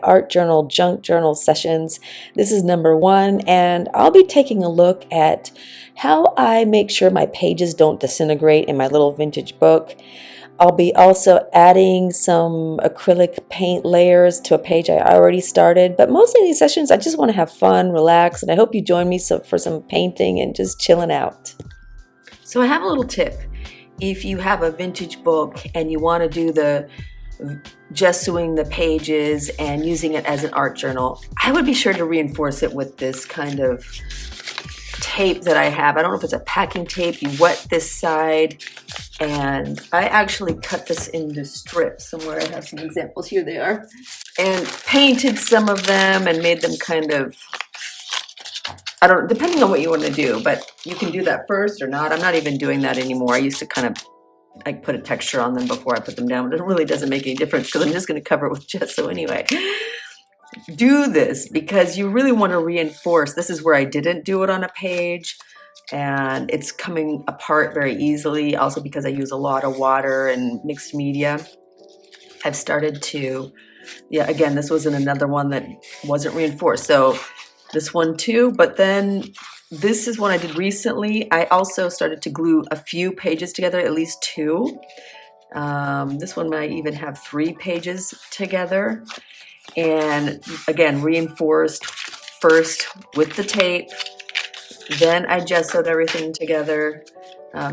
art journal, junk journal sessions. This is number 1, and I'll be taking a look at how I make sure my pages don't disintegrate in my little vintage book. I'll be also adding some acrylic paint layers to a page I already started, but mostly in these sessions I just want to have fun, relax, and I hope you join me for some painting and just chilling out. So I have a little tip. If you have a vintage book and you want to do the gessoing the pages and using it as an art journal, I would be sure to reinforce it with this kind of tape that I have. I don't know if it's a packing tape. You wet this side, and I actually cut this into strips somewhere. I have some examples. Here they are. And painted some of them and made them kind of, depending on what you want to do, but you can do that first or not. I'm not even doing that anymore. I used to kind of put a texture on them before I put them down, but it really doesn't make any difference because I'm just going to cover it with gesso anyway. Do this because you really want to reinforce. This is where I didn't do it on a page, and it's coming apart very easily. Also because I use a lot of water and mixed media. I've started to, again, this wasn't another one that wasn't reinforced. So this one too, but then this is one I did recently. I also started to glue a few pages together, at least 2. This one might even have 3 pages together. And again, reinforced first with the tape, then I gessoed everything together.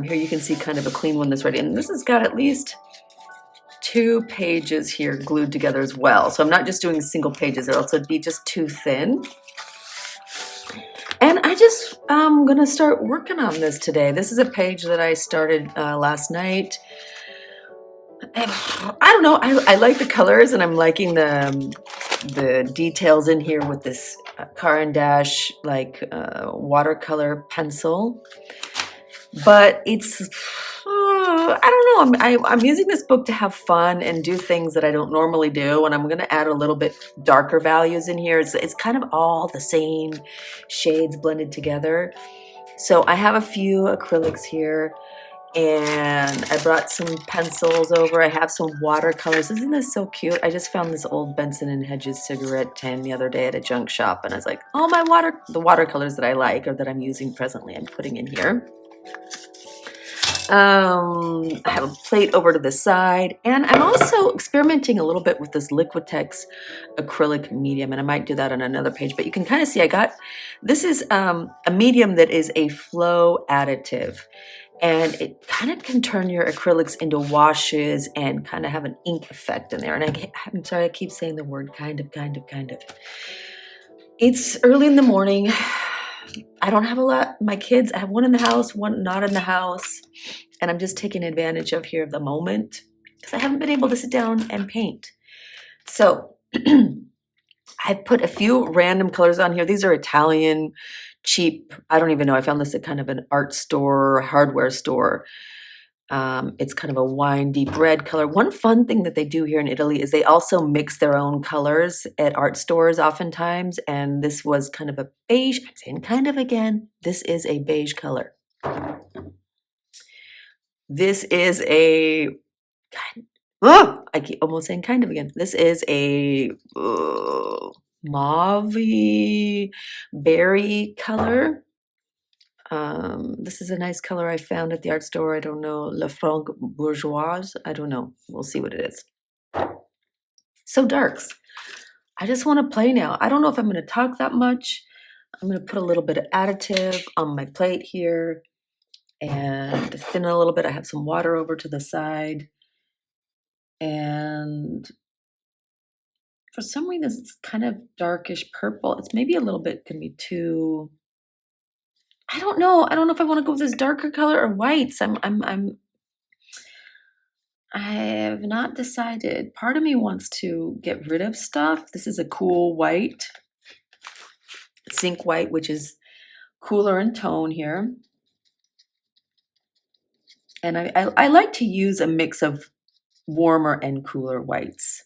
Here you can see kind of a clean one that's ready. And this has got at least 2 pages here glued together as well. So I'm not just doing single pages, or else it'd be just too thin. And I'm gonna start working on this today. This is a page that I started last night. I don't know, I like the colors, and I'm liking the details in here with this Caran d'Ache watercolor pencil. But it's, I don't know, I'm using this book to have fun and do things that I don't normally do, and I'm going to add a little bit darker values in here. It's kind of all the same shades blended together. So I have a few acrylics here, and I brought some pencils over. I have some watercolors. Isn't this so cute? I just found this old Benson and Hedges cigarette tin the other day at a junk shop, and I was like, oh, the watercolors that I like or that I'm using presently, I'm putting in here. I have a plate over to the side, and I'm also experimenting a little bit with this Liquitex acrylic medium, and I might do that on another page, but you can kind of see this is a medium that is a flow additive, and it kind of can turn your acrylics into washes and kind of have an ink effect in there. And I'm sorry, I keep saying the word kind of. It's early in the morning. I don't have a lot. My kids, I have one in the house, one not in the house. And I'm just taking advantage of the moment because I haven't been able to sit down and paint. So I put a few random colors on here. These are Italian, cheap. I don't even know. I found this at kind of an art store, hardware store. It's kind of a wine deep red color. One fun thing that they do here in Italy is they also mix their own colors at art stores oftentimes. And this was kind of a beige. I'm saying kind of again. This is a beige color. This is a I keep almost saying kind of again. This is a mauve berry color. This is a nice color I found at the art store. I don't know, La Franc Bourgeoise. I don't know. We'll see what it is. So darks. I just want to play now. I don't know if I'm going to talk that much. I'm going to put a little bit of additive on my plate here and thin it a little bit. I have some water over to the side. And for some reason, it's kind of darkish purple. It's maybe a little bit can be too. I don't know. I don't know if I want to go with this darker color or whites. I have not decided. Part of me wants to get rid of stuff. This is a cool white, zinc white, which is cooler in tone here. And I like to use a mix of warmer and cooler whites.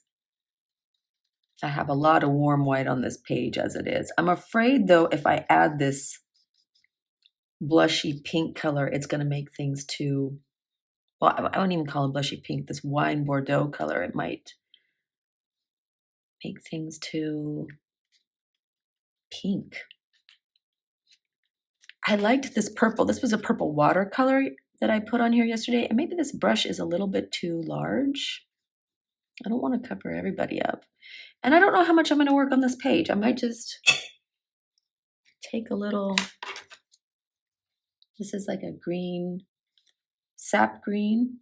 I have a lot of warm white on this page as it is. I'm afraid though, if I add this blushy pink color, it's going to make things too, well, I won't even call it blushy pink, this wine Bordeaux color, it might make things too pink. I liked this purple. This was a purple watercolor that I put on here yesterday, and maybe this brush is a little bit too large. I don't want to cover everybody up. And I don't know how much I'm going to work on this page. I might just take a little, this is like a green, sap green.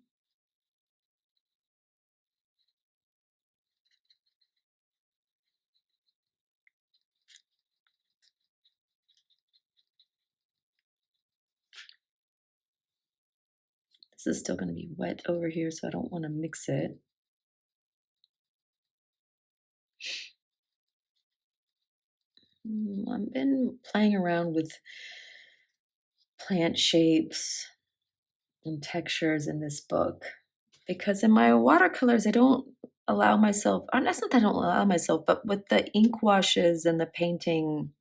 This is still going to be wet over here, so I don't want to mix it. I've been playing around with plant shapes and textures in this book because in my watercolors, I don't allow myself, or that's not that I don't allow myself, but with the ink washes and the painting,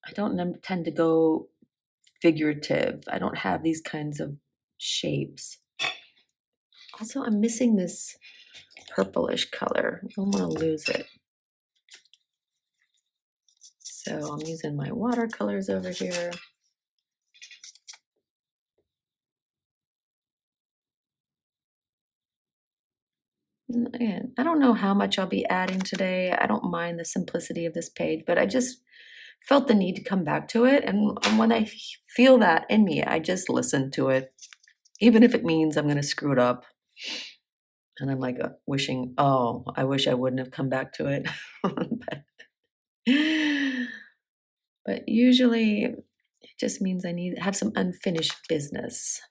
I don't tend to go figurative. I don't have these kinds of shapes. Also, I'm missing this purplish color. I don't want to lose it. So I'm using my watercolors over here. And again, I don't know how much I'll be adding today. I don't mind the simplicity of this page, but I just felt the need to come back to it. And when I feel that in me, I just listen to it, even if it means I'm going to screw it up. And I'm like wishing, oh, I wish I wouldn't have come back to it. but usually it just means I need have some unfinished business.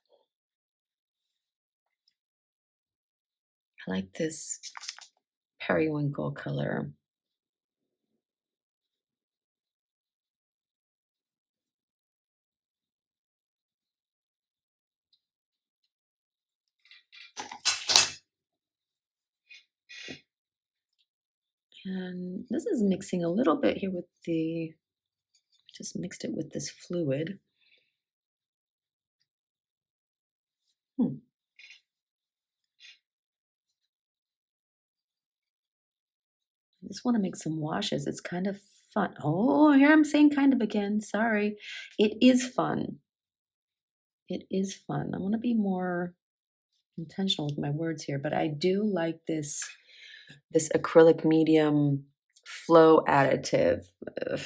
I like this periwinkle color. And this is mixing a little bit here with the, just mixed it with this fluid. I just want to make some washes. It's kind of fun. Oh, here I'm saying kind of again. Sorry. It is fun. It is fun. I want to be more intentional with my words here, but I do like this acrylic medium flow additive. Ugh.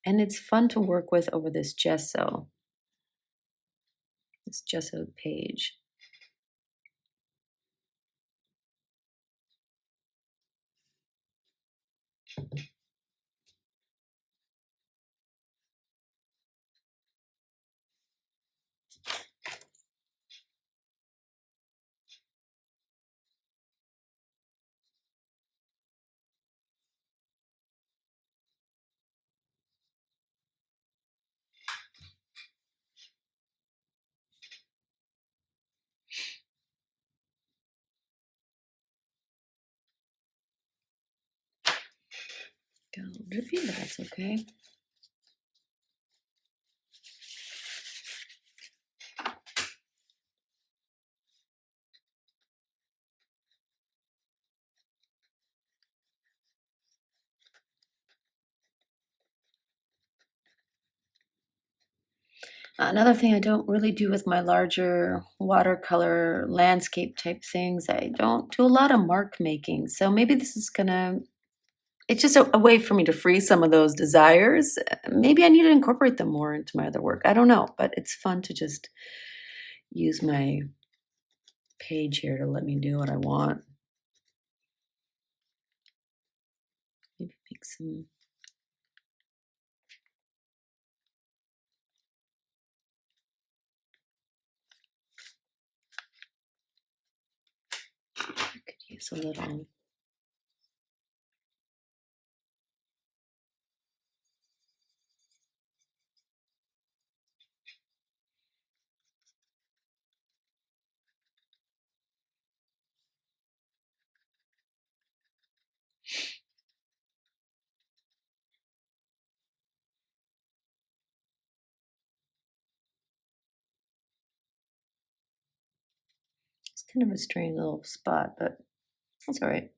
And it's fun to work with over this gessoed page. Go drippy, but that's okay. Another thing I don't really do with my larger watercolor landscape type things, I don't do a lot of mark making. So maybe this is gonna, it's just a way for me to free some of those desires. Maybe I need to incorporate them more into my other work. I don't know, but it's fun to just use my page here to let me do what I want. Maybe make some. I could use a little. It's kind of a strange little spot, but that's all right.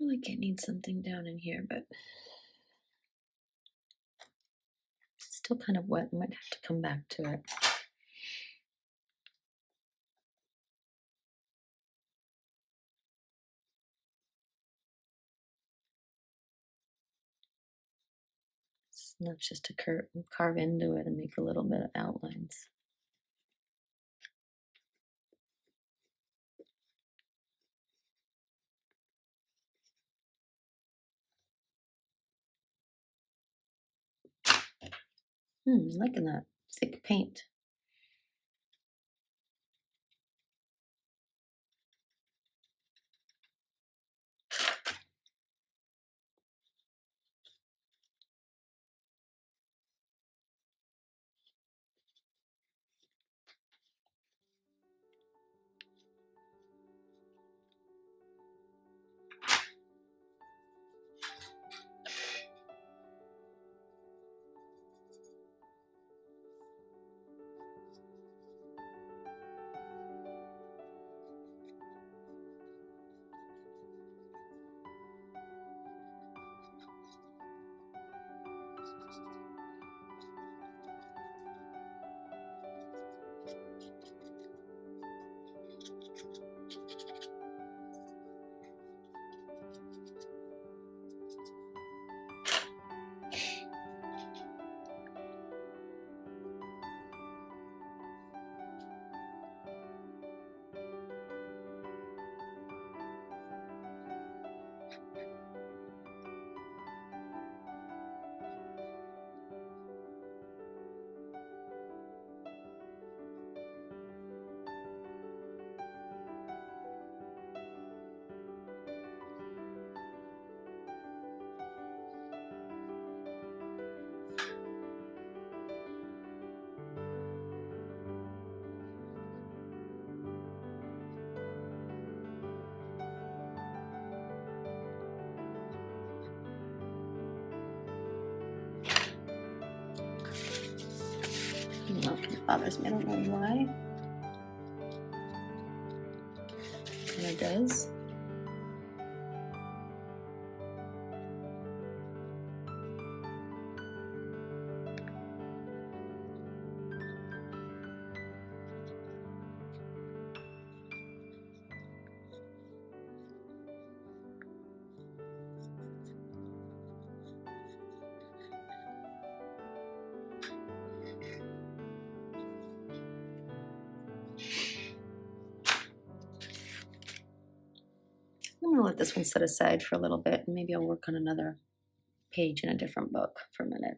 feel like I need something down in here, but it's still kind of wet. I might have to come back to it. It's enough just to carve into it and make a little bit of outlines. Liking that thick paint. No, it bothers me. I don't know why. Kind of does. I'm gonna let this one set aside for a little bit, and maybe I'll work on another page in a different book for a minute.